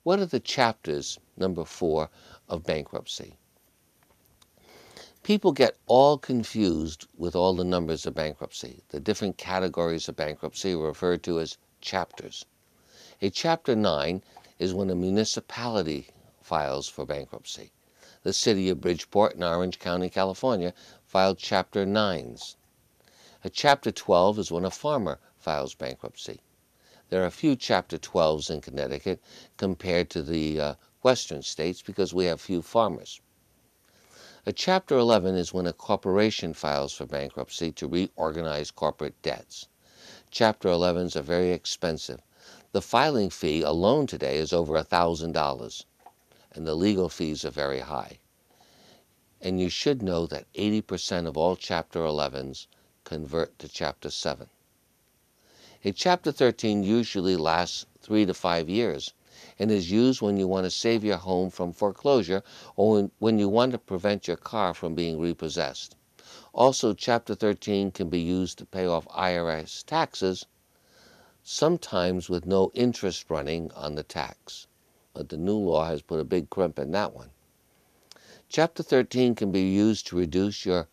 What are the chapters, number 4, of bankruptcy? People get all confused with all the numbers of bankruptcy. The different categories of bankruptcy are referred to as chapters. A Chapter 9 is when a municipality files for bankruptcy. The city of Bridgeport in Orange County, California, filed Chapter 9s. A Chapter 12 is when a farmer files bankruptcy. There are a few Chapter 12s in Connecticut compared to the western states because we have few farmers. A Chapter 11 is when a corporation files for bankruptcy to reorganize corporate debts. Chapter 11s are very expensive. The filing fee alone today is over $1,000, and the legal fees are very high. And you should know that 80% of all Chapter 11s convert to Chapter 7. A Chapter 13 usually lasts 3 to 5 years and is used when you want to save your home from foreclosure or when you want to prevent your car from being repossessed. Also, Chapter 13 can be used to pay off IRS taxes, sometimes with no interest running on the tax. But the new law has put a big crimp in that one. Chapter 13 can be used to reduce your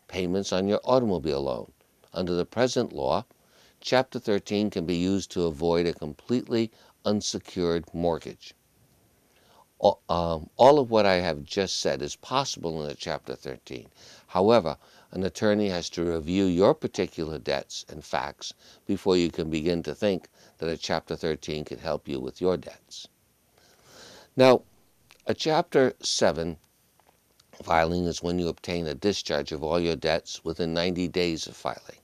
payments on your automobile loan. Under the present law, Chapter 13 can be used to avoid a completely unsecured mortgage. All of what I have just said is possible in a Chapter 13. However, an attorney has to review your particular debts and facts before you can begin to think that a Chapter 13 could help you with your debts. Now, a Chapter 7 filing is when you obtain a discharge of all your debts within 90 days of filing.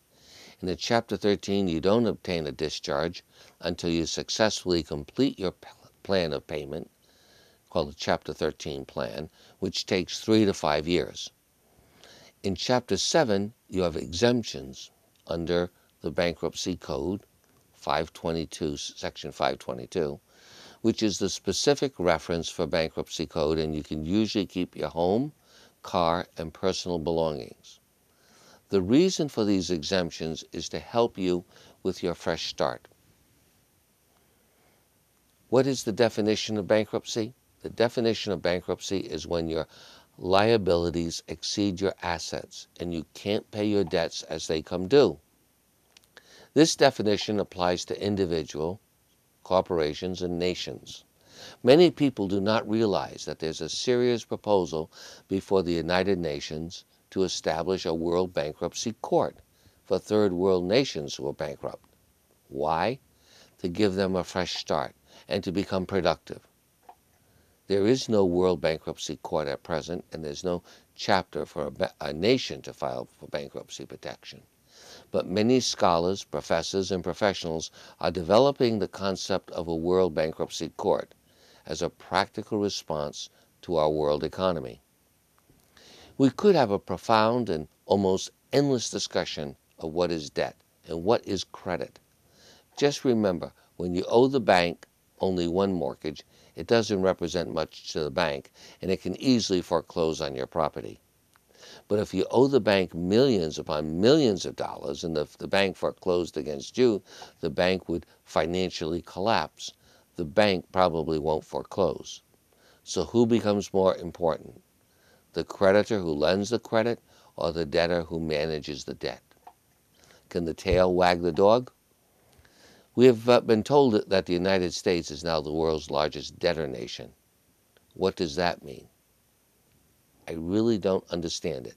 In a Chapter 13, you don't obtain a discharge until you successfully complete your plan of payment, called a Chapter 13 plan, which takes 3 to 5 years. In Chapter 7, you have exemptions under the Bankruptcy Code, 522, Section 522, which is the specific reference for Bankruptcy Code, and you can usually keep your home, car, and personal belongings. The reason for these exemptions is to help you with your fresh start. What is the definition of bankruptcy? The definition of bankruptcy is when your liabilities exceed your assets and you can't pay your debts as they come due. This definition applies to individuals, corporations, and nations. Many people do not realize that there's a serious proposal before the United Nations to establish a World Bankruptcy Court for third world nations who are bankrupt. Why? To give them a fresh start and to become productive. There is no World Bankruptcy Court at present, and there's no chapter for a nation to file for bankruptcy protection. But many scholars, professors, and professionals are developing the concept of a World Bankruptcy Court as a practical response to our world economy. We could have a profound and almost endless discussion of what is debt and what is credit. Just remember, when you owe the bank only one mortgage, it doesn't represent much to the bank, and it can easily foreclose on your property. But if you owe the bank millions upon millions of dollars, and if the bank foreclosed against you, the bank would financially collapse. The bank probably won't foreclose. So who becomes more important? The creditor who lends the credit or the debtor who manages the debt? Can the tail wag the dog? We have been told that the United States is now the world's largest debtor nation. What does that mean? I really don't understand it.